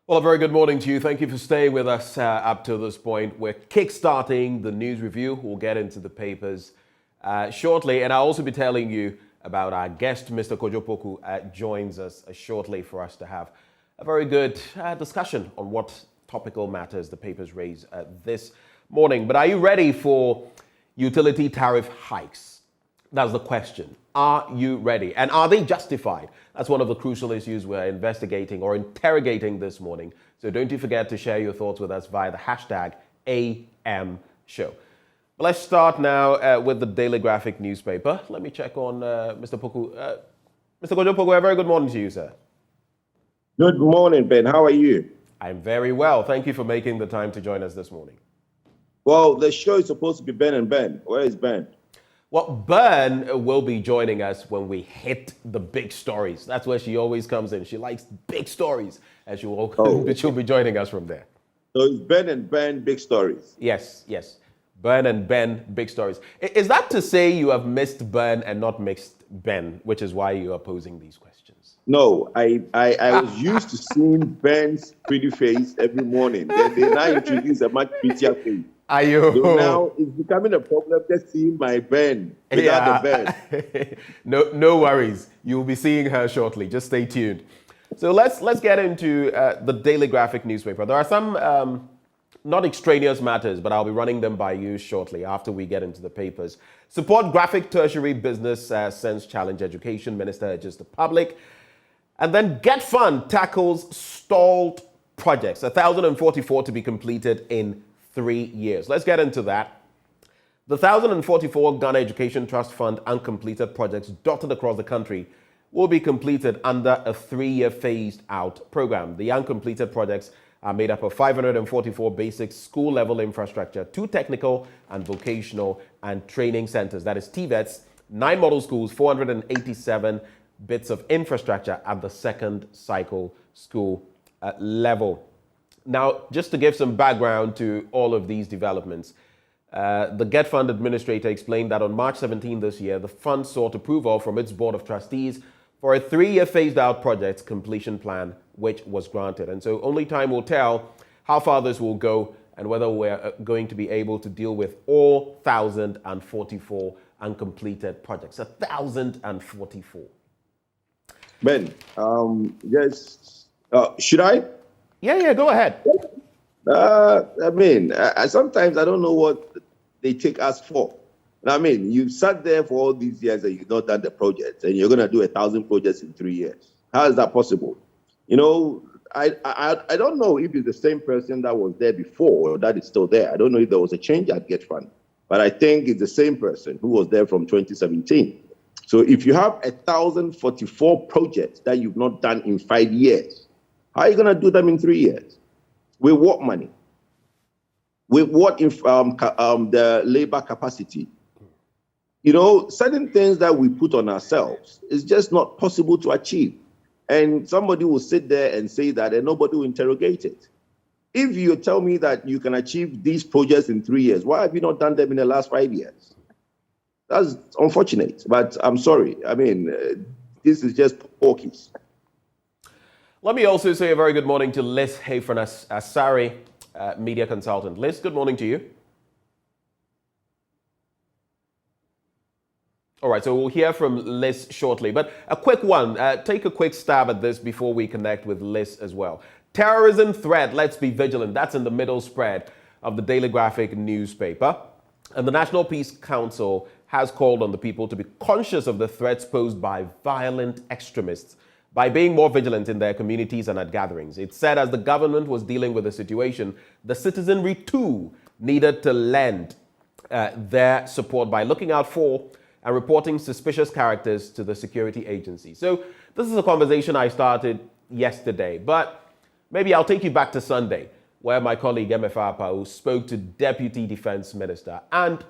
Well, a very good morning to you. Thank you for staying with us up to this point. We're kickstarting the news review. We'll get into the papers shortly, and I'll also be telling you about our guest, Mr. Kojopoku, joins us shortly for us to have a very good discussion on what topical matters the papers raise this morning. But are you ready for utility tariff hikes? That's the question. Are you ready? And are they justified? That's one of the crucial issues we're investigating or interrogating this morning. So don't you forget to share your thoughts with us via the hashtag #AMShow. But let's start now with the Daily Graphic newspaper. Let me check on Mr. Poku. Mr. Kojo Poku, a very good morning to you, sir. Good morning, Ben. How are you? I'm very well. Thank you for making the time to join us this morning. Well, the show is supposed to be Ben and Ben. Where is Ben? Well, Bern will be joining us when we hit the big stories. That's where she always comes in. She likes big stories, and she'll be joining us from there. So it's Ben and Ben, big stories. Yes. Bern and Ben, big stories. Is that to say you have missed Bern and not missed Ben, which is why you are posing these questions? No, I was used to seeing Ben's pretty face every morning. Then they now introduce a much prettier face. Are you? So now it's becoming a problem just seeing my Ben without the Ben. No worries. You'll be seeing her shortly. Just stay tuned. So let's get into the Daily Graphic newspaper. There are some not extraneous matters, but I'll be running them by you shortly after we get into the papers. Support graphic tertiary business sends challenge education. Minister urges the public. And then Get Fund tackles stalled projects. 1,044 to be completed in 3 years. Let's get into that. The 1,044 Ghana Education Trust Fund uncompleted projects dotted across the country will be completed under a 3-year phased-out program. The uncompleted projects are made up of 544 basic school-level infrastructure, 2 technical and vocational and training centers, that is TVETs, 9 model schools, 487 bits of infrastructure at the second cycle school level. Now, just to give some background to all of these developments, the Get Fund administrator explained that on March 17 this year, the fund sought approval from its board of trustees for a 3-year phased-out project completion plan, which was granted. And so only time will tell how far this will go and whether we're going to be able to deal with all 1,044 uncompleted projects. 1,044. Ben, yes. Should I? Yeah, go ahead. Sometimes I don't know what they take us for. You've sat there for all these years and you've not done the project, and you're going to do 1,000 projects in 3 years. How is that possible? I don't know if it's the same person that was there before or that is still there. I don't know if there was a change at Get Fund, but I think it's the same person who was there from 2017. So if you have 1,044 projects that you've not done in 5 years, how are you going to do them in 3 years? With what money? With what the labor capacity? Certain things that we put on ourselves is just not possible to achieve. And somebody will sit there and say that and nobody will interrogate it. If you tell me that you can achieve these projects in 3 years, why have you not done them in the last 5 years? That's unfortunate, but I'm sorry. This is just porkies. Let me also say a very good morning to Liz Hayfran-Asari, media consultant. Liz, good morning to you. All right, so we'll hear from Liz shortly, but a quick one. Take a quick stab at this before we connect with Liz as well. Terrorism threat, let's be vigilant. That's in the middle spread of the Daily Graphic newspaper. And the National Peace Council has called on the people to be conscious of the threats posed by violent extremists by being more vigilant in their communities and at gatherings. It said as the government was dealing with the situation, the citizenry too needed to lend their support by looking out for and reporting suspicious characters to the security agency. So this is a conversation I started yesterday, but maybe I'll take you back to Sunday, where my colleague MFR Pau spoke to Deputy Defense Minister, and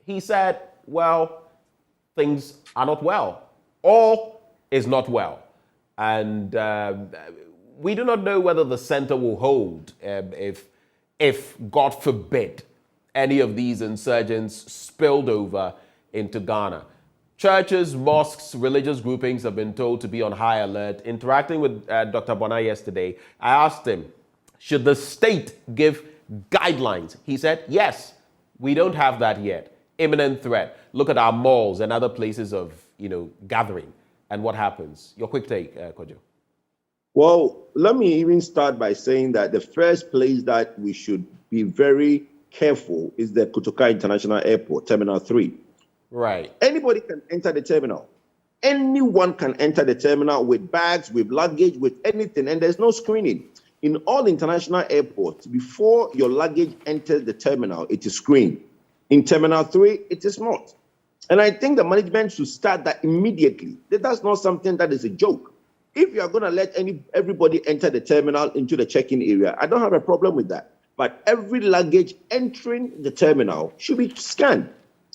he said, well, things are not well. All is not well. And we do not know whether the center will hold if, God forbid, any of these insurgents spilled over into Ghana. Churches, mosques, religious groupings have been told to be on high alert. Interacting with Dr. Bona yesterday, I asked him, should the state give guidelines? He said, yes, we don't have that yet. Imminent threat. Look at our malls and other places of, gathering and what happens. Your quick take, Kojo. Well, let me even start by saying that the first place that we should be very careful is the Kotoka International Airport, Terminal 3. Right. Anybody can enter the terminal. Anyone can enter the terminal with bags, with luggage, with anything, and there's no screening. In all international airports, before your luggage enters the terminal, it is screened. In Terminal 3, it is not. And I think the management should start that immediately. That's not something that is a joke. If you are going to let everybody enter the terminal into the check-in area, I don't have a problem with that. But every luggage entering the terminal should be scanned.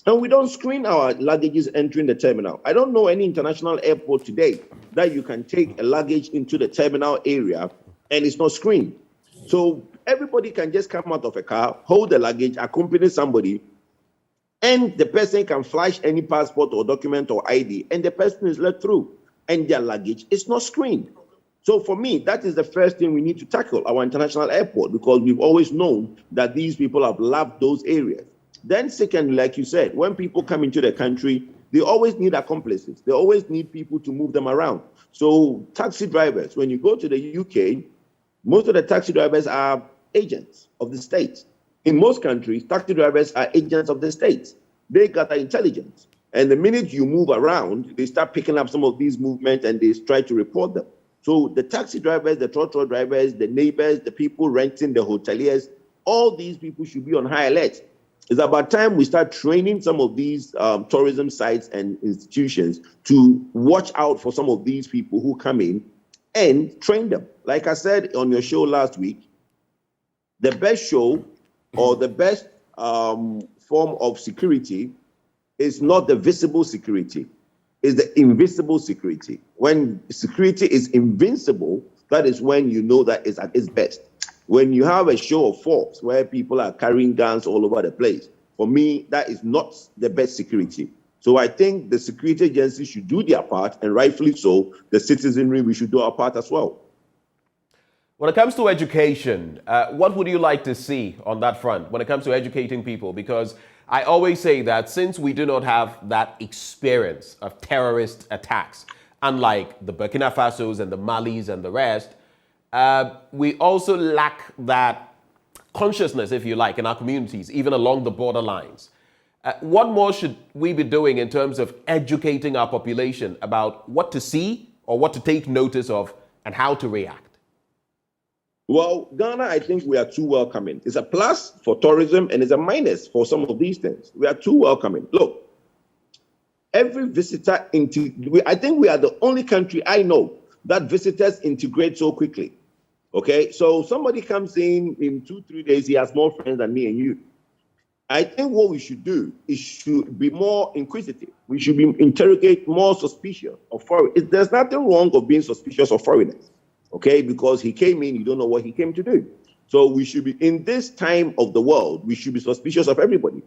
And we don't screen our luggages entering the terminal. I don't know any international airport today that you can take a luggage into the terminal area and it's not screened. So everybody can just come out of a car, hold the luggage, accompany somebody, and the person can flash any passport or document or ID, and the person is let through, and their luggage is not screened. So for me, that is the first thing we need to tackle, our international airport, because we've always known that these people have loved those areas. Then secondly, like you said, when people come into the country, they always need accomplices. They always need people to move them around. So taxi drivers, when you go to the UK, most of the taxi drivers are agents of the state. In most countries, taxi drivers are agents of the state. They gather intelligence. And the minute you move around, they start picking up some of these movements and they try to report them. So the taxi drivers, the trotro drivers, the neighbors, the people renting, the hoteliers, all these people should be on high alert. It's about time we start training some of these tourism sites and institutions to watch out for some of these people who come in and train them. Like I said on your show last week, the best show or the best form of security is not the visible security, it's the invisible security. When security is invincible, that is when you know that it's at its best. When you have a show of force where people are carrying guns all over the place, for me, that is not the best security. So I think the security agencies should do their part, and rightfully so, the citizenry, we should do our part as well. When it comes to education, what would you like to see on that front when it comes to educating people? Because I always say that since we do not have that experience of terrorist attacks, unlike the Burkina Fasos and the Malis and the rest, we also lack that consciousness, if you like, in our communities, even along the border lines. What more should we be doing in terms of educating our population about what to see or what to take notice of and how to react? Well, Ghana, I think we are too welcoming. It's a plus for tourism and it's a minus for some of these things. We are too welcoming. Look, every visitor, I think we are the only country I know that visitors integrate so quickly. Okay, so somebody comes in 2-3 days, he has more friends than me and you. I think what we should do is should be more inquisitive. We should interrogate more suspicious of foreigners. There's nothing wrong of being suspicious of foreigners, okay? Because he came in, you don't know what he came to do. So we should be, in this time of the world, we should be suspicious of everybody.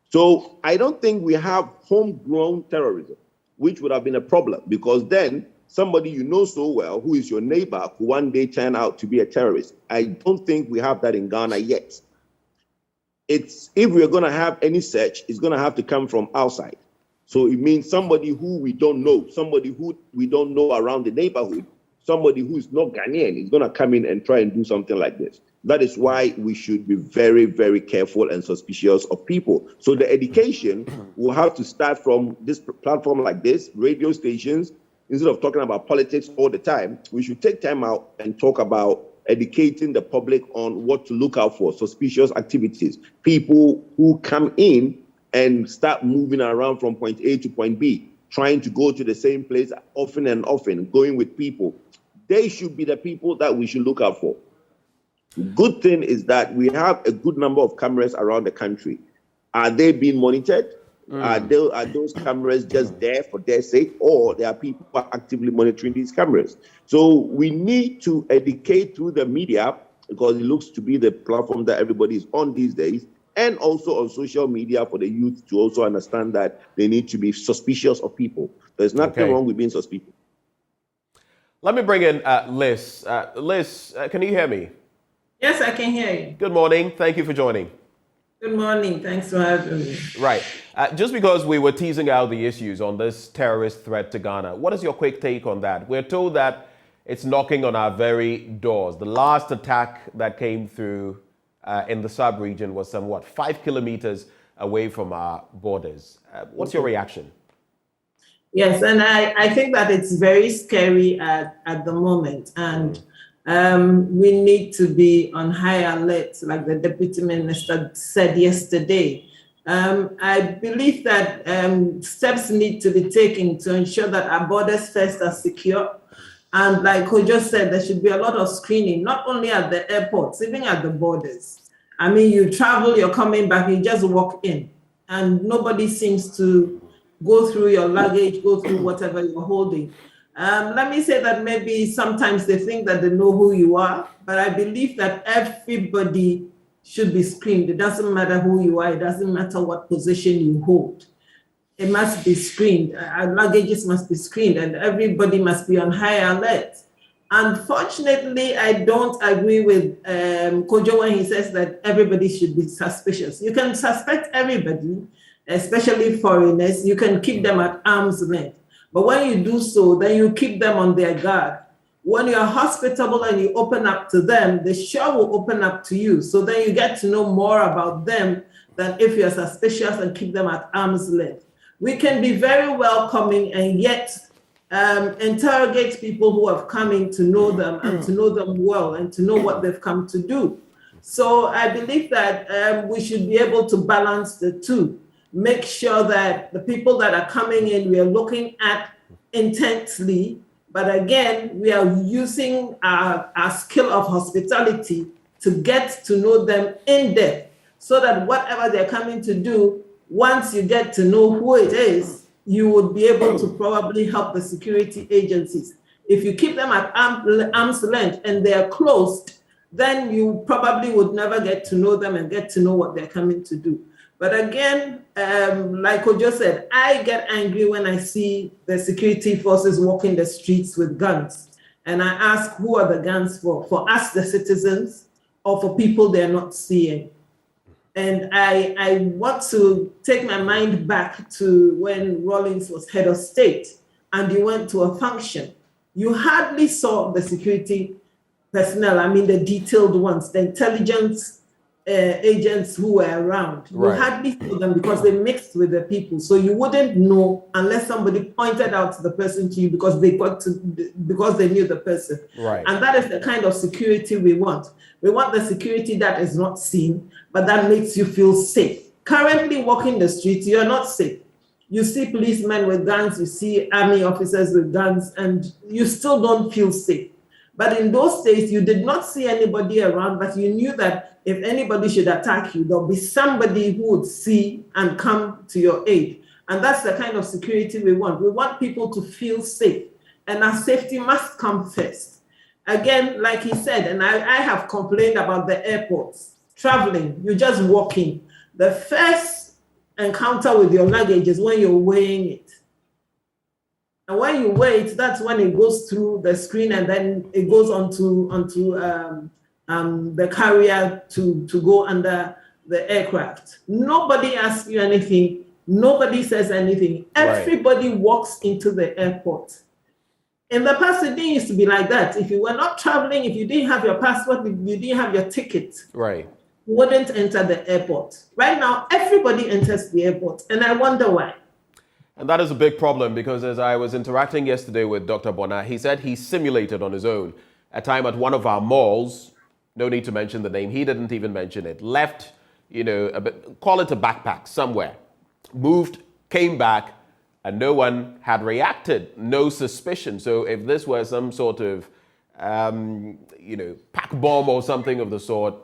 So I don't think we have homegrown terrorism, which would have been a problem, because then somebody you know so well, who is your neighbor, could one day turn out to be a terrorist. I don't think we have that in Ghana yet. If we're going to have any search, it's going to have to come from outside. So it means somebody who we don't know, somebody who we don't know around the neighborhood, somebody who is not Ghanaian is going to come in and try and do something like this. That is why we should be very, very careful and suspicious of people. So the education will have to start from this platform like this, radio stations. Instead of talking about politics all the time, we should take time out and talk about educating the public on what to look out for, suspicious activities, people who come in and start moving around from point A to point B, trying to go to the same place often and often, going with people. They should be the people that we should look out for. Good thing is that we have a good number of cameras around the country. Are they being monitored? Are those cameras just there for their sake, or there are people who are actively monitoring these cameras? So we need to educate through the media, because it looks to be the platform that everybody is on these days, and also on social media for the youth to also understand that they need to be suspicious of people. There's nothing wrong with being suspicious. Let me bring in Liz. Liz, can you hear me? Yes, I can hear you. Good morning. Thank you for joining. Good morning. Thanks for having me. Right. Just because we were teasing out the issues on this terrorist threat to Ghana, what is your quick take on that? We're told that it's knocking on our very doors. The last attack that came through in the sub-region was somewhat 5 kilometers away from our borders. What's your reaction? Yes, and I think that it's very scary at the moment. And we need to be on high alert, like the Deputy Minister said yesterday. I believe that steps need to be taken to ensure that our borders first are secure. And like Kojo said, there should be a lot of screening, not only at the airports, even at the borders. I mean, you travel, you're coming back, you just walk in, and nobody seems to go through your luggage, go through whatever you're holding. Let me say that maybe sometimes they think that they know who you are, but I believe that everybody should be screened. It doesn't matter who you are. It doesn't matter what position you hold. It must be screened. Our luggages must be screened, and everybody must be on high alert. Unfortunately, I don't agree with Kojo when he says that everybody should be suspicious. You can suspect everybody, especially foreigners. You can keep them at arm's length. But when you do so, then you keep them on their guard. When you're hospitable and you open up to them, they sure will open up to you. So then you get to know more about them than if you're suspicious and keep them at arm's length. We can be very welcoming and yet interrogate people who have come in to know them and to know them well and to know what they've come to do. So I believe that we should be able to balance the two. Make sure that the people that are coming in, we are looking at intensely, but again, we are using our skill of hospitality to get to know them in depth so that whatever they're coming to do, once you get to know who it is, you would be able to probably help the security agencies. If you keep them at arm's length and they're closed, then you probably would never get to know them and get to know what they're coming to do. But again, like Ojo said, I get angry when I see the security forces walking the streets with guns. And I ask, who are the guns for? For us, the citizens, or for people they're not seeing? And I want to take my mind back to when Rawlings was head of state and he went to a function. You hardly saw the security personnel, I mean the detailed ones, the intelligence agents who were around. You hardly saw them because they mixed with the people. So you wouldn't know unless somebody pointed out the person to you because they knew the person. Right. And that is the kind of security we want. We want the security that is not seen, but that makes you feel safe. Currently walking the streets, you're not safe. You see policemen with guns, you see army officers with guns, and you still don't feel safe. But in those days, you did not see anybody around, but you knew that if anybody should attack you, there'll be somebody who would see and come to your aid. And that's the kind of security we want. We want people to feel safe, and our safety must come first. Again, like he said, and I have complained about the airports, traveling, you just walk in. The first encounter with your luggage is when you're weighing it. And when you weigh it, that's when it goes through the screen and then it goes onto the carrier to go under the aircraft. Nobody asks you anything. Nobody says anything. Everybody walks into the airport. In the past, it didn't used to be like that. If you were not traveling, if you didn't have your passport, if you didn't have your ticket, you wouldn't enter the airport. Right now, everybody enters the airport, and I wonder why. And that is a big problem because as I was interacting yesterday with Dr. Bona, he said he simulated on his own a time at one of our malls, no need to mention the name, he didn't even mention it, left, call it a backpack somewhere, moved, came back, and no one had reacted, no suspicion. So if this were some sort of, pack bomb or something of the sort,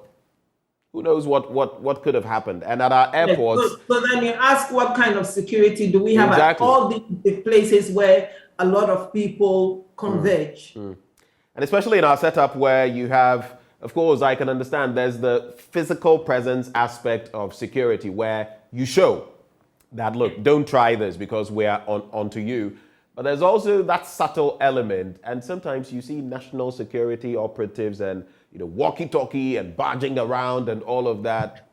who knows what could have happened? And at our airports... So then you ask, what kind of security do we have at all the places where a lot of people converge? And especially in our setup where you have of course, I can understand there's the physical presence aspect of security where you show that, look, don't try this because we are onto you. But there's also that subtle element, and sometimes you see national security operatives and walkie-talkie and barging around and all of that.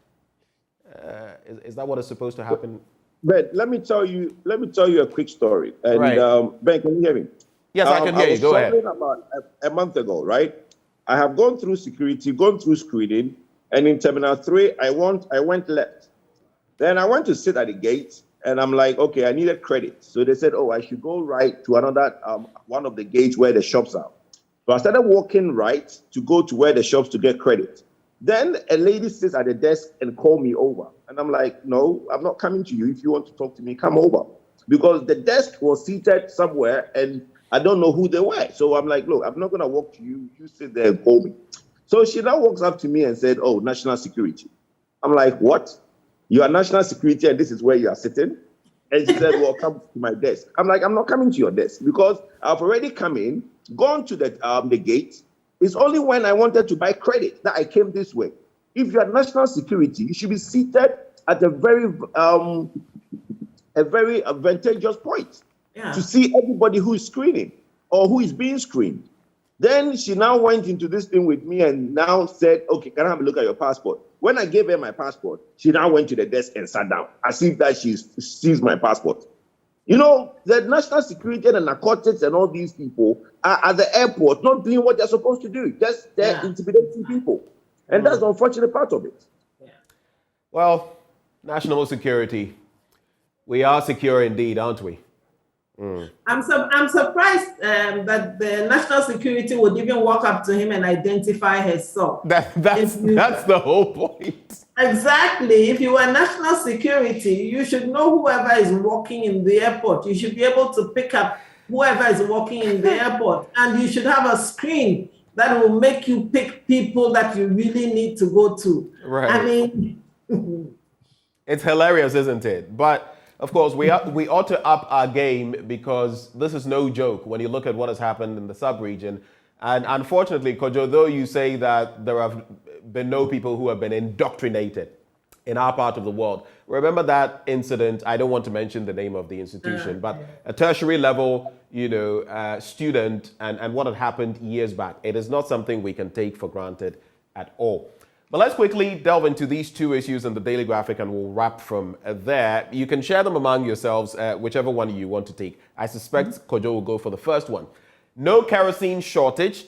Is that what is supposed to happen? Ben, let me tell you a quick story. And right. Ben, can you hear me? Yes, I can hear you. Go ahead. About a month ago, right? I have gone through security, gone through screening, and in Terminal 3, I went left. Then I went to sit at the gate, and I'm like, okay, I needed credit. So they said, oh, I should go right to another one of the gates where the shops are. So I started walking right to go to where the shops to get credit. Then a lady sits at the desk and called me over. And I'm like, no, I'm not coming to you. If you want to talk to me, come over. Because the desk was seated somewhere, and I don't know who they were. So I'm like, look, I'm not going to walk to you. You sit there and call me. So she now walks up to me and said, oh, national security. I'm like, what? You are national security and this is where you are sitting? And she said, well, come to my desk. I'm like, I'm not coming to your desk because I've already come in, gone to the gate. It's only when I wanted to buy credit that I came this way. If you are national security, you should be seated at a very advantageous point to see everybody who is screening or who is being screened. Then she now went into this thing with me and now said, okay, can I have a look at your passport? When I gave her my passport, she now went to the desk and sat down as if that she sees my passport. The national security and the narcotics and all these people are at the airport not doing what they're supposed to do. They're intimidating people. And that's the unfortunate part of it. Yeah. Well, national security. We are secure indeed, aren't we? I'm surprised that the national security would even walk up to him and identify herself. That's the whole point. Exactly. If you were national security, you should know whoever is walking in the airport. You should be able to pick up whoever is walking in the airport. And you should have a screen that will make you pick people that you really need to go to. Right. I mean... It's hilarious, isn't it? But... of course, we ought to up our game because this is no joke when you look at what has happened in the sub-region. And unfortunately, Kojo, though you say that there have been no people who have been indoctrinated in our part of the world, remember that incident, I don't want to mention the name of the institution, but a tertiary level, student and what had happened years back. It is not something we can take for granted at all. But let's quickly delve into these two issues in the Daily Graphic and we'll wrap from there. You can share them among yourselves, whichever one you want to take. I suspect Kojo will go for the first one. No kerosene shortage.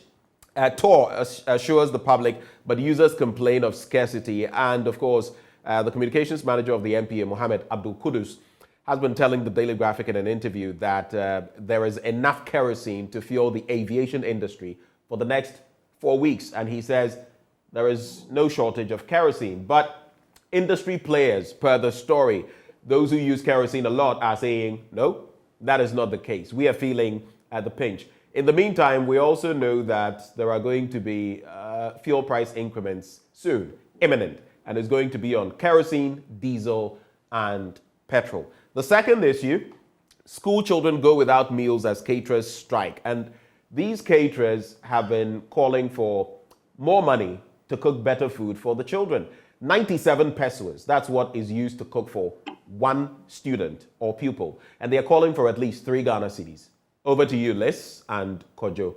TOR assures the public, but users complain of scarcity. And of course, the communications manager of the MPA, Mohammed Abdul Kudus, has been telling the Daily Graphic in an interview that there is enough kerosene to fuel the aviation industry for the next 4 weeks. And he says, there is no shortage of kerosene, but industry players, per the story, those who use kerosene a lot are saying, no, that is not the case. We are feeling the pinch. In the meantime, we also know that there are going to be fuel price increments soon, imminent, and it's going to be on kerosene, diesel, and petrol. The second issue, school children go without meals as caterers strike. And these caterers have been calling for more money to cook better food for the children. 97 pesos, that's what is used to cook for one student or pupil. And they are calling for at least 3 Ghana cedis. Over to you, Liz and Kojo.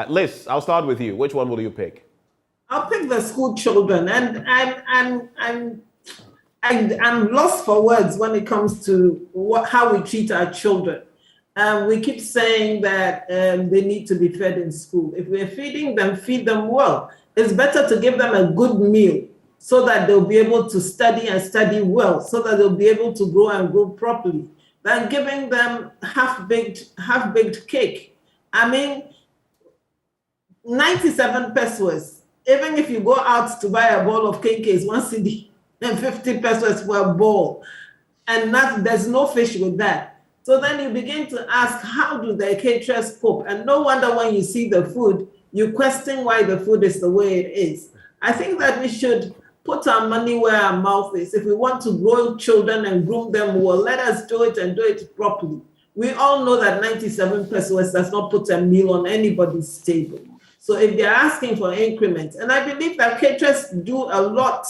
Liz, I'll start with you. Which one will you pick? I'll pick the school children. And I'm lost for words when it comes to how we treat our children. We keep saying that they need to be fed in school. If we're feeding them, feed them well. It's better to give them a good meal so that they'll be able to study and study well, so that they'll be able to grow and grow properly, than giving them half-baked cake. I mean, 97 pesos. Even if you go out to buy a bowl of cake, is 1 cedi and 50 pesos for a bowl. And there's no fish with that. So then you begin to ask, how do the caterers cope? And no wonder when you see the food, you question why the food is the way it is. I think that we should put our money where our mouth is. If we want to grow children and groom them well, let us do it and do it properly. We all know that 97 pesos does not put a meal on anybody's table. So if they're asking for increments, and I believe that caterers do a lot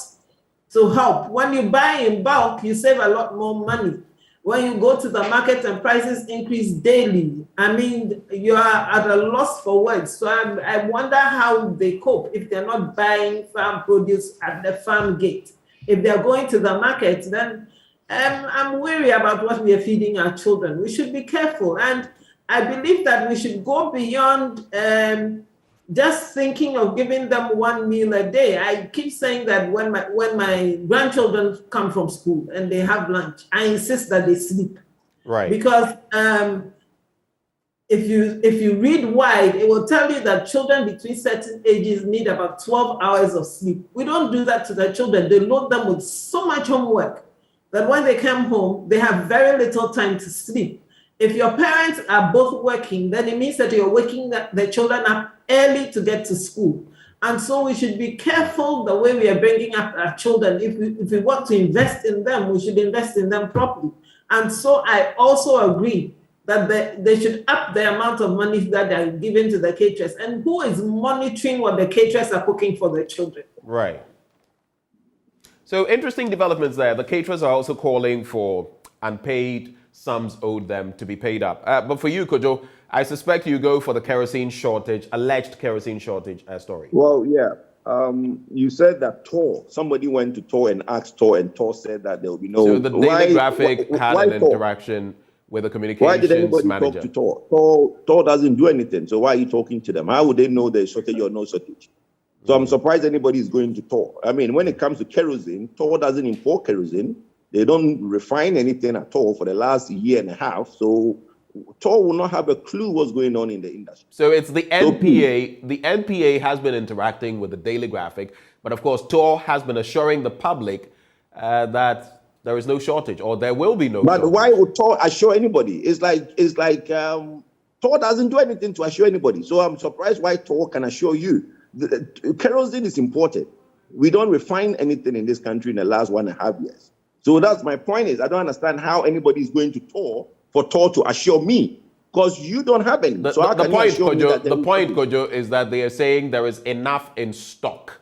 to help. When you buy in bulk, you save a lot more money. When you go to the market and prices increase daily, I mean, you are at a loss for words. So I wonder how they cope if they're not buying farm produce at the farm gate. If they're going to the market, then I'm worried about what we are feeding our children. We should be careful. And I believe that we should go beyond just thinking of giving them one meal a day. I keep saying that when my grandchildren come from school and they have lunch, I insist that they sleep. Right. Because if you read wide, it will tell you that children between certain ages need about 12 hours of sleep. We don't do that to the children. They load them with so much homework that when they come home, they have very little time to sleep. If your parents are both working, then it means that you're waking the children up early to get to school. And so we should be careful the way we are bringing up our children. If we want to invest in them, we should invest in them properly. And so I also agree that they should up the amount of money that they're giving to the caterers. And who is monitoring what the caterers are cooking for their children? Right. So interesting developments there. The caterers are also calling for unpaid sums owed them to be paid up. But for you, Kojo, I suspect you go for the kerosene shortage, alleged kerosene shortage story. Well, yeah. You said that Tor, somebody went to Tor and asked Tor, and Tor said that there will be no... So the Daily Graphic had an interaction with the communications manager. Why did anybody manager. talk to Tor? Tor doesn't do anything, so why are you talking to them? How would they know there's shortage or no shortage? So I'm surprised anybody is going to Tor. I mean, when it comes to kerosene, Tor doesn't import kerosene. They don't refine anything at all for the last year and a half. So Tor will not have a clue what's going on in the industry. So it's the NPA. The NPA has been interacting with the Daily Graphic, but of course, Tor has been assuring the public that there is no shortage, or there will be no shortage. But why would Tor assure anybody? It's like Tor doesn't do anything to assure anybody. So I'm surprised why Tor can assure you. The kerosene is imported. We don't refine anything in this country in the last 1.5 years. So that's my point is I don't understand how anybody is going to Tor for Tor to assure me, because you don't have any. The point, Kojo, is that they are saying there is enough in stock.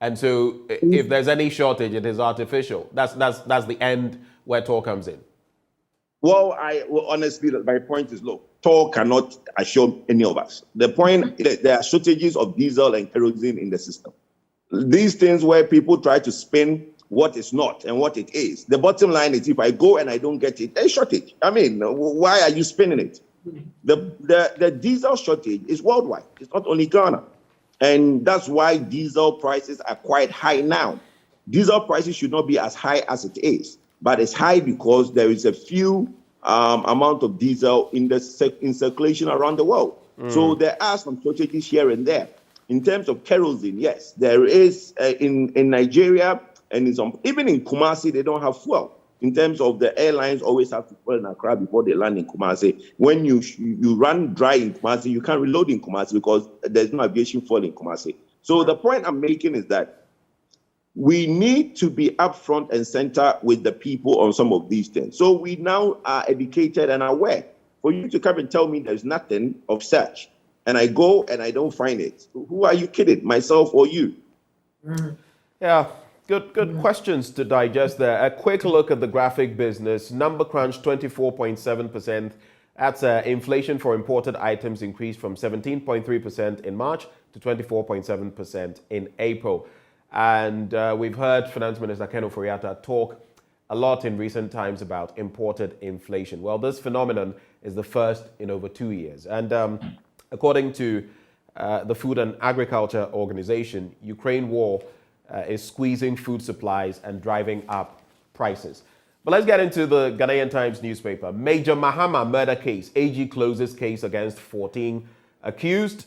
And so if there's any shortage, it is artificial. That's the end where Tor comes in. Well, honestly, my point is, look, Tor cannot assure any of us. The point is there are shortages of diesel and kerosene in the system. These things where people try to spin what is not and what it is. The bottom line is if I go and I don't get it, there's shortage. I mean, why are you spinning it? The diesel shortage is worldwide. It's not only Ghana. And that's why diesel prices are quite high now. Diesel prices should not be as high as it is, but it's high because there is a few amount of diesel in circulation around the world. So there are some shortages here and there. In terms of kerosene, yes, there is in Nigeria, and even in Kumasi, they don't have fuel. In terms of the airlines, always have to fuel in Accra before they land in Kumasi. When you run dry in Kumasi, you can't reload in Kumasi because there's no aviation fuel in Kumasi. So the point I'm making is that we need to be upfront and center with the people on some of these things. So we now are educated and aware. For you to come and tell me there's nothing of such, and I go and I don't find it, who are you kidding, myself or you? Yeah. Good questions to digest there. A quick look at the graphic business. Number crunch, 24.7%. That's inflation for imported items increased from 17.3% in March to 24.7% in April. And we've heard Finance Minister Ken Ofori-Atta talk a lot in recent times about imported inflation. Well, this phenomenon is the first in over 2 years. And according to the Food and Agriculture Organization, Ukraine war is squeezing food supplies and driving up prices. But let's get into the Ghanaian Times newspaper. Major Mahama murder case. AG closes case against 14 accused.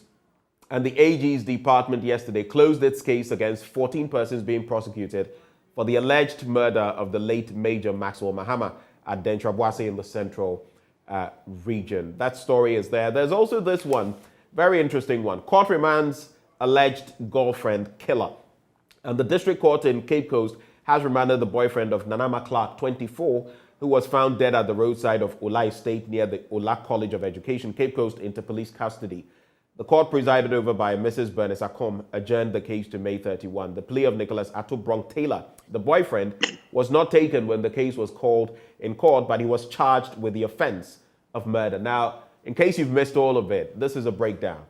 And the AG's department yesterday closed its case against 14 persons being prosecuted for the alleged murder of the late Major Maxwell Mahama at Dentraboise in the central region. That story is there. There's also this one, very interesting one. Court remands alleged girlfriend killer. And the district court in Cape Coast has remanded the boyfriend of Nanama Clark, 24, who was found dead at the roadside of Ola Estate near the Ola College of Education, Cape Coast, into police custody. The court, presided over by Mrs. Bernice Akom, adjourned the case to May 31. The plea of Nicholas Atobronk Taylor, the boyfriend, was not taken when the case was called in court, but he was charged with the offense of murder. Now, in case you've missed all of it, this is a breakdown.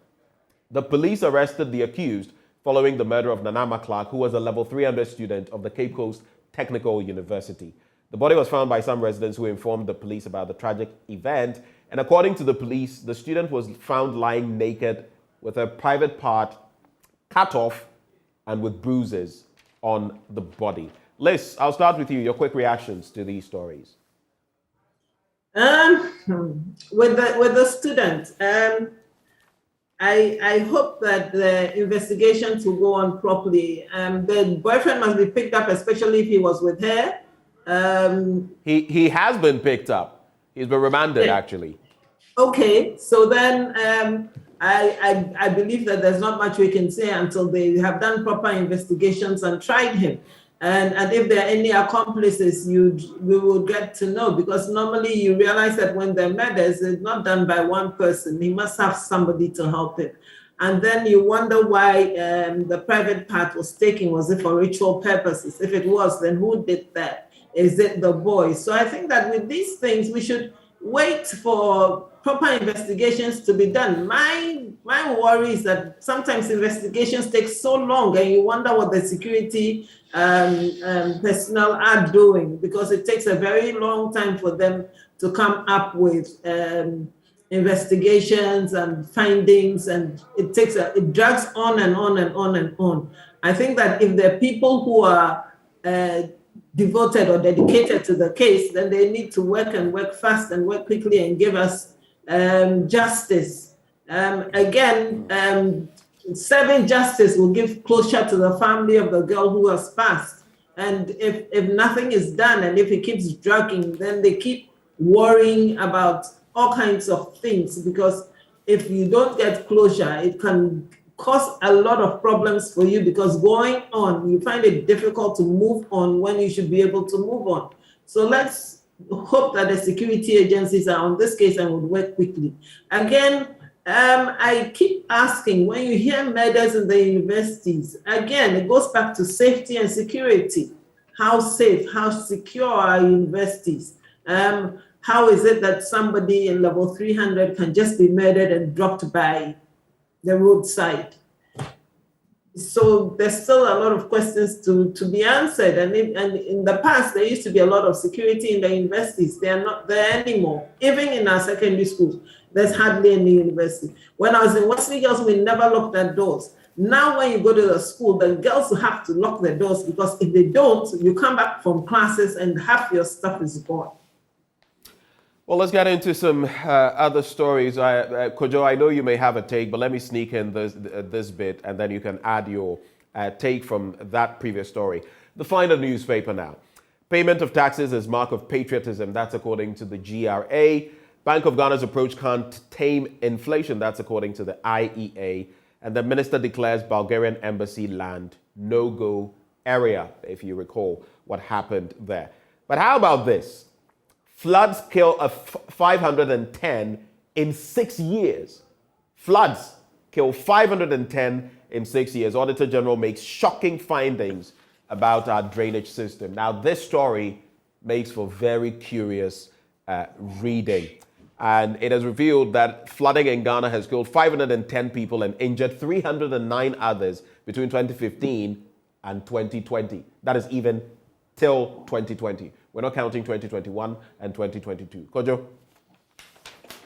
The police arrested the accused following the murder of Nanama Clark, who was a level 300 student of the Cape Coast Technical University. The body was found by some residents who informed the police about the tragic event. And according to the police, the student was found lying naked with her private part cut off and with bruises on the body. Liz, I'll start with you. Your quick reactions to these stories. With the student, I hope that the investigations will go on properly. The boyfriend must be picked up, especially if he was with her. He has been picked up. He's been remanded, actually. Okay, so then I believe that there's not much we can say until they have done proper investigations and tried him. And if there are any accomplices, we will get to know, because normally you realize that when there are murders, it's not done by one person. He must have somebody to help him. And then you wonder why the private part was taken. Was it for ritual purposes? If it was, then who did that? Is it the boy? So I think that with these things, we should wait for proper investigations to be done. My worry is that sometimes investigations take so long and you wonder what the security personnel are doing, because it takes a very long time for them to come up with investigations and findings, and it drags on and on and on and on. I think that if there are people who are devoted or dedicated to the case, then they need to work and work fast and work quickly and give us justice. Serving justice will give closure to the family of the girl who has passed. And if nothing is done, and if it keeps dragging, then they keep worrying about all kinds of things, because if you don't get closure, it can cause a lot of problems for you, because going on, you find it difficult to move on when you should be able to move on. So let's hope that the security agencies are on this case and would work quickly. Again, I keep asking, when you hear murders in the universities, again, it goes back to safety and security. How safe, how secure are universities? How is it that somebody in level 300 can just be murdered and dropped by the roadside? So there's still a lot of questions to be answered. And in the past, there used to be a lot of security in the universities. They are not there anymore. Even in our secondary schools, there's hardly any university. When I was in Wesley Girls, we never locked their doors. Now, when you go to the school, the girls have to lock their doors, because if they don't, you come back from classes and half your stuff is gone. Well, let's get into some other stories. Kojo, I know you may have a take, but let me sneak in this bit, and then you can add your take from that previous story. The final newspaper now. Payment of taxes is mark of patriotism. That's according to the GRA. Bank of Ghana's approach can't tame inflation. That's according to the IEA. And the minister declares Bulgarian embassy land no-go area, if you recall what happened there. But how about this? Floods kill 510 in 6 years. Floods kill 510 in 6 years. Auditor General makes shocking findings about our drainage system. Now, this story makes for very curious reading. And it has revealed that flooding in Ghana has killed 510 people and injured 309 others between 2015 and 2020. That is even till 2020. We're not counting 2021 and 2022. Kojo?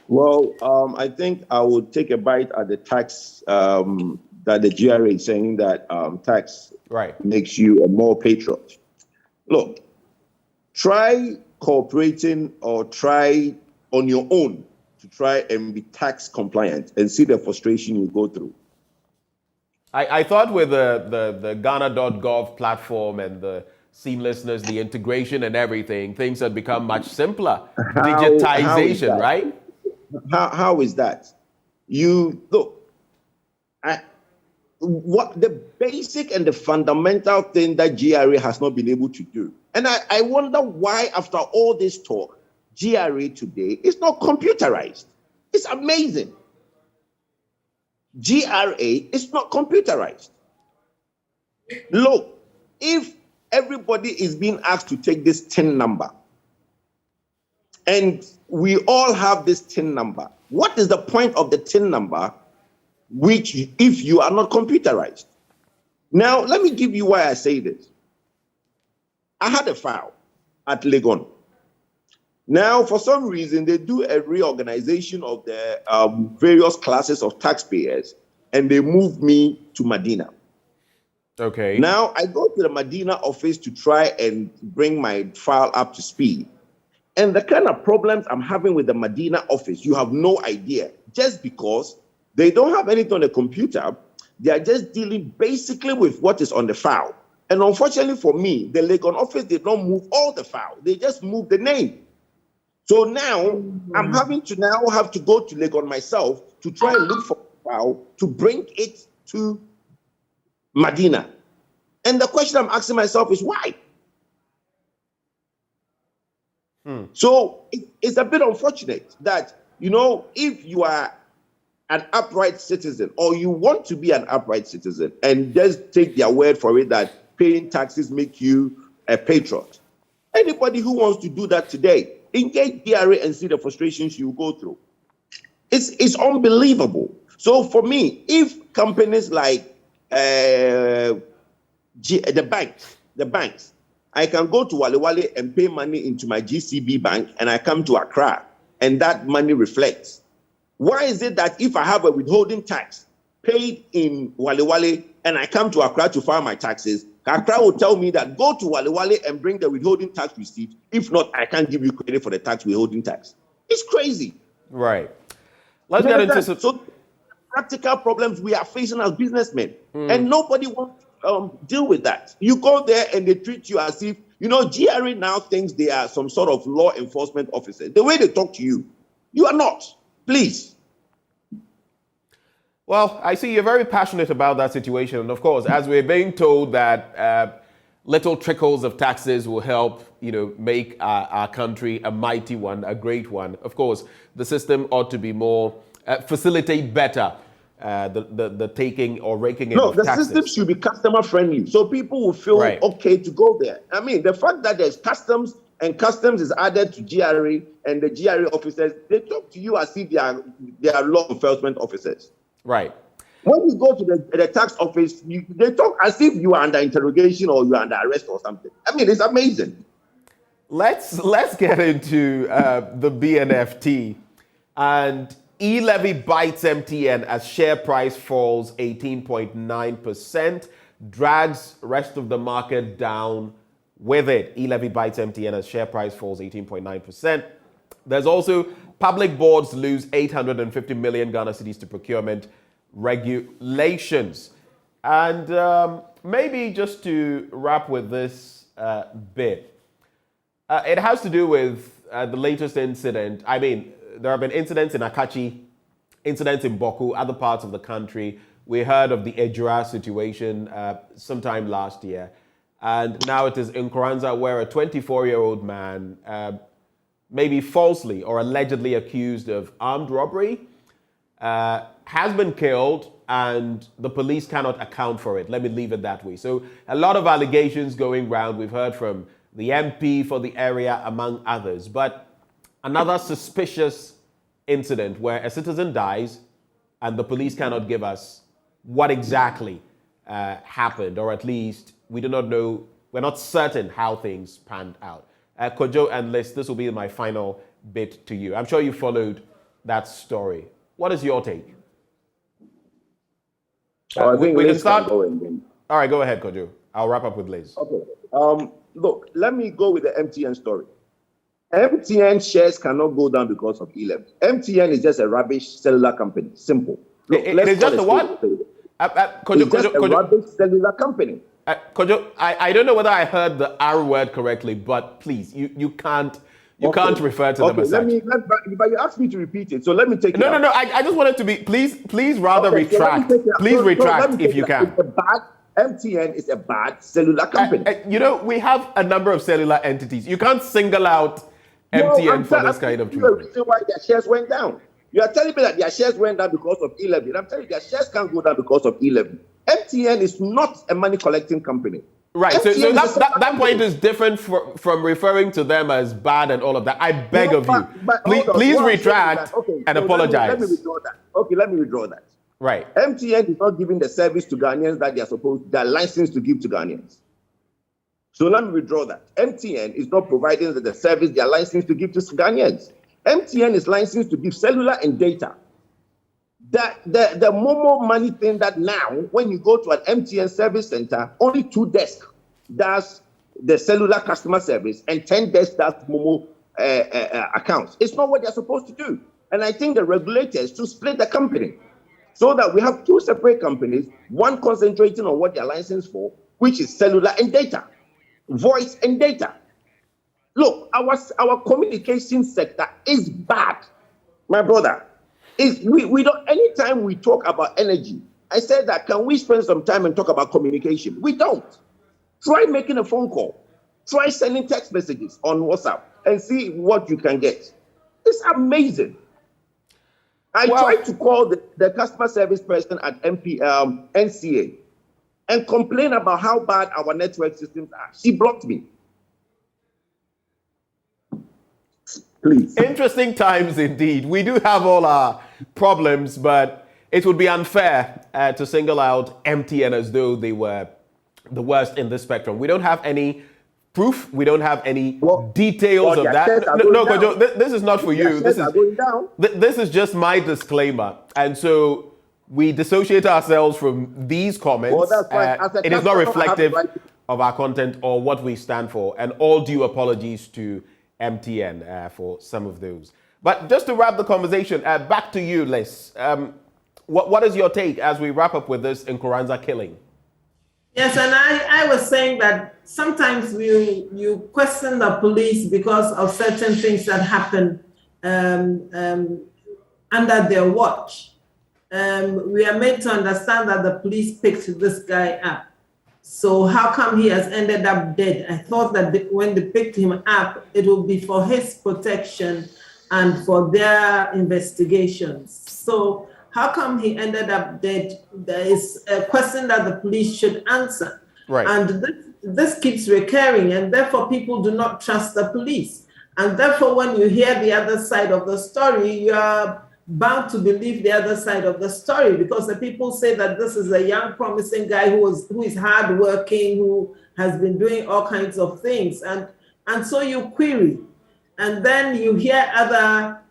Well, I think I would take a bite at the tax that the GRA is saying that tax makes you a more patriot. Look, try cooperating or try on your own to try and be tax compliant and see the frustration you go through. I thought with the Ghana.gov platform and the seamlessness, the integration and everything, things have become much simpler. Digitization, right? How is that? You look, what the basic and the fundamental thing that GRA has not been able to do. And I wonder why, after all this talk, GRA today is not computerized. It's amazing. GRA is not computerized. Look, if everybody is being asked to take this TIN number, and we all have this TIN number, what is the point of the TIN number which if you are not computerized? Now, let me give you why I say this. I had a file at Legon. Now, for some reason, they do a reorganization of the various classes of taxpayers, and they moved me to Medina. Okay. Now, I go to the Medina office to try and bring my file up to speed. And the kind of problems I'm having with the Medina office, you have no idea. Just because they don't have anything on the computer, they are just dealing basically with what is on the file. And unfortunately for me, the Legon office did not move all the file. They just moved the name. So now I'm having to go to Legon myself to try and look for a file to bring it to Medina. And the question I'm asking myself is why? So it's a bit unfortunate that, if you are an upright citizen or you want to be an upright citizen and just take their word for it that paying taxes make you a patriot. Anybody who wants to do that today, engage DRA and see the frustrations you go through. It's unbelievable. So for me, if companies like the banks, I can go to Wale Wale and pay money into my GCB bank and I come to Accra and that money reflects. Why is it that if I have a withholding tax paid in Wale Wale and I come to Accra to file my taxes, Accra will tell me that go to Wale Wale and bring the withholding tax receipt. If not, I can't give you credit for the tax withholding tax. It's crazy. Right. Let's get into so practical problems we are facing as businessmen, and nobody wants to deal with that. You go there and they treat you as if, GRA now thinks they are some sort of law enforcement officer. The way they talk to you, you are not. Please. Well, I see you're very passionate about that situation. And of course, as we're being told that little trickles of taxes will help, make our country a mighty one, a great one. Of course, the system ought to be more, facilitate better the taking or raking in of taxes. No, the system should be customer friendly. So people will feel okay to go there. I mean, the fact that there's customs and customs is added to GRA and the GRA officers, they talk to you as if they are law enforcement officers. Right. When you go to the tax office, they talk as if you are under interrogation or you are under arrest or something. I mean, it's amazing. Let's get into the BNFT. And e-levy bites MTN as share price falls 18.9%, drags rest of the market down with it. E-levy bites MTN as share price falls 18.9%. There's also public boards lose 850 million Ghana cedis to procurement regulations. And maybe just to wrap with this bit, it has to do with the latest incident. I mean, there have been incidents in Akachi, incidents in Boku, other parts of the country. We heard of the Ejura situation sometime last year. And now it is in Koranza where a 24-year-old man, maybe falsely or allegedly accused of armed robbery, has been killed and the police cannot account for it. Let me leave it that way. So a lot of allegations going round. We've heard from the MP for the area, among others. But another suspicious incident where a citizen dies and the police cannot give us what exactly happened, or at least we do not know, we're not certain how things panned out. Kojo and Liz, this will be my final bit to you. I'm sure you followed that story. What is your take? I think we can Liz start. Can go in. All right, go ahead, Kojo. I'll wrap up with Liz. Okay. Look, let me go with the MTN story. MTN shares cannot go down because of e-levy. MTN is just a rubbish cellular company. Simple. Look, it is just a what? It's just a rubbish cellular company. Kojo, I don't know whether I heard the R word correctly, but please, you can't refer to them as such. But you asked me to repeat it, so let me take it. No. I just wanted to be, please rather retract. Please retract if you can. MTN is a bad cellular company. We have a number of cellular entities. You can't single out MTN for this kind of treatment. The reason why their shares went down. You are telling me that their shares went down because of E-levy. I'm telling you, their shares can't go down because of E-levy. MTN is not a money collecting company. Right. So that point is different from referring to them as bad and all of that. I beg of you, please retract and apologize. Let me withdraw that. Okay, let me withdraw that. Right. MTN is not giving the service to Ghanaians that they're licensed to give to Ghanaians. So let me withdraw that. MTN is not providing the service they are licensed to give to Ghanaians. MTN is licensed to give cellular and data. The Momo money thing that now, when you go to an MTN service center, only 2 desks does the cellular customer service and 10 desks does Momo accounts. It's not what they're supposed to do. And I think the regulators to split the company so that we have 2 separate companies, one concentrating on what they're licensed for, which is cellular and data, voice and data. Look, our communication sector is bad, my brother. We don't. Anytime we talk about energy, I said that can we spend some time and talk about communication? We don't. Try making a phone call. Try sending text messages on WhatsApp and see what you can get. It's amazing. I tried to call the customer service person at NCA and complain about how bad our network systems are. She blocked me. Please. Interesting times indeed. We do have all our problems, but it would be unfair to single out MTN as though they were the worst in this spectrum. We don't have any proof. We don't have any details of that. No, Kojo, this is not for you. This is just my disclaimer. And so we dissociate ourselves from these comments. It is not reflective of our content or what we stand for. And all due apologies to MTN for some of those. But just to wrap the conversation, back to you, Liz. What is your take as we wrap up with this Nkoranza killing? Yes, and I was saying that sometimes you question the police because of certain things that happen under their watch. We are made to understand that the police picked this guy up. So how come he has ended up dead? I thought that when they picked him up, it would be for his protection and for their investigations. So how come he ended up dead? There is a question that the police should answer. Right. And this keeps recurring, and therefore people do not trust the police. And therefore, when you hear the other side of the story, you are bound to believe the other side of the story, because the people say that this is a young, promising guy who is hardworking, who has been doing all kinds of things, and so you query, and then you hear other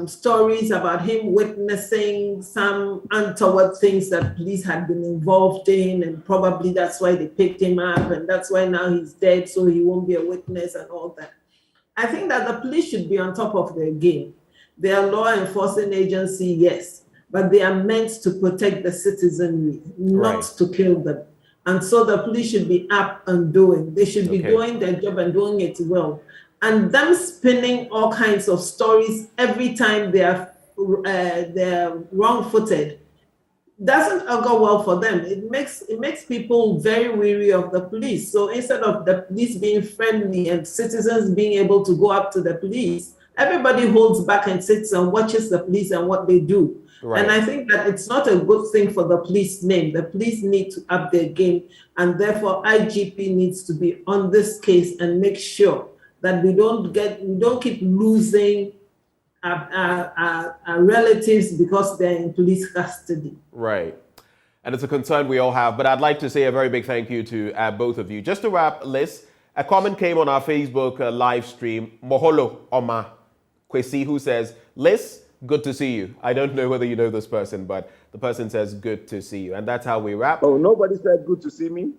stories about him witnessing some untoward things that police had been involved in, and probably that's why they picked him up, and that's why now he's dead, so he won't be a witness and all that. I think that the police should be on top of their game. They are law enforcing agency, yes, but they are meant to protect the citizenry, not to kill them. And so the police should be up and doing. They should be doing their job and doing it well. And them spinning all kinds of stories every time they're wrong-footed doesn't augur well for them. It makes people very weary of the police. So instead of the police being friendly and citizens being able to go up to the police, everybody holds back and sits and watches the police and what they do. Right. And I think that it's not a good thing for the police name. The police need to up their game, and therefore IGP needs to be on this case and make sure that we don't keep losing our relatives because they're in police custody. Right. And it's a concern we all have. But I'd like to say a very big thank you to both of you. Just to wrap, Liz, a comment came on our Facebook live stream. Moholo Oma Kwesi, who says, Liz, good to see you. I don't know whether you know this person, but the person says, good to see you. And that's how we wrap. Oh, nobody said good to see me.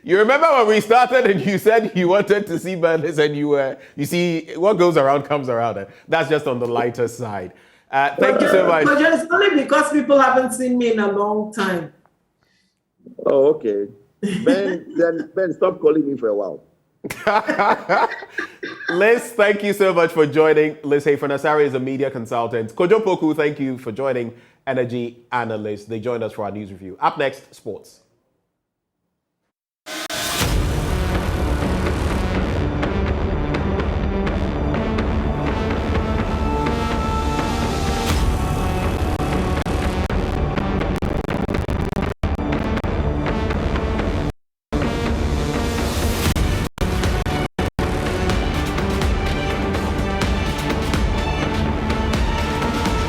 You remember when we started and you said you wanted to see Bernice, and you see, what goes around comes around. And that's just on the lighter side. Thank you so much. But it's only because people haven't seen me in a long time. Oh, okay. Ben, stop calling me for a while. Liz, thank you so much for joining. Liz Hayfanasari is a media consultant. Kojo Poku, thank you for joining. Energy analyst. They joined us for our news review. Up next, sports.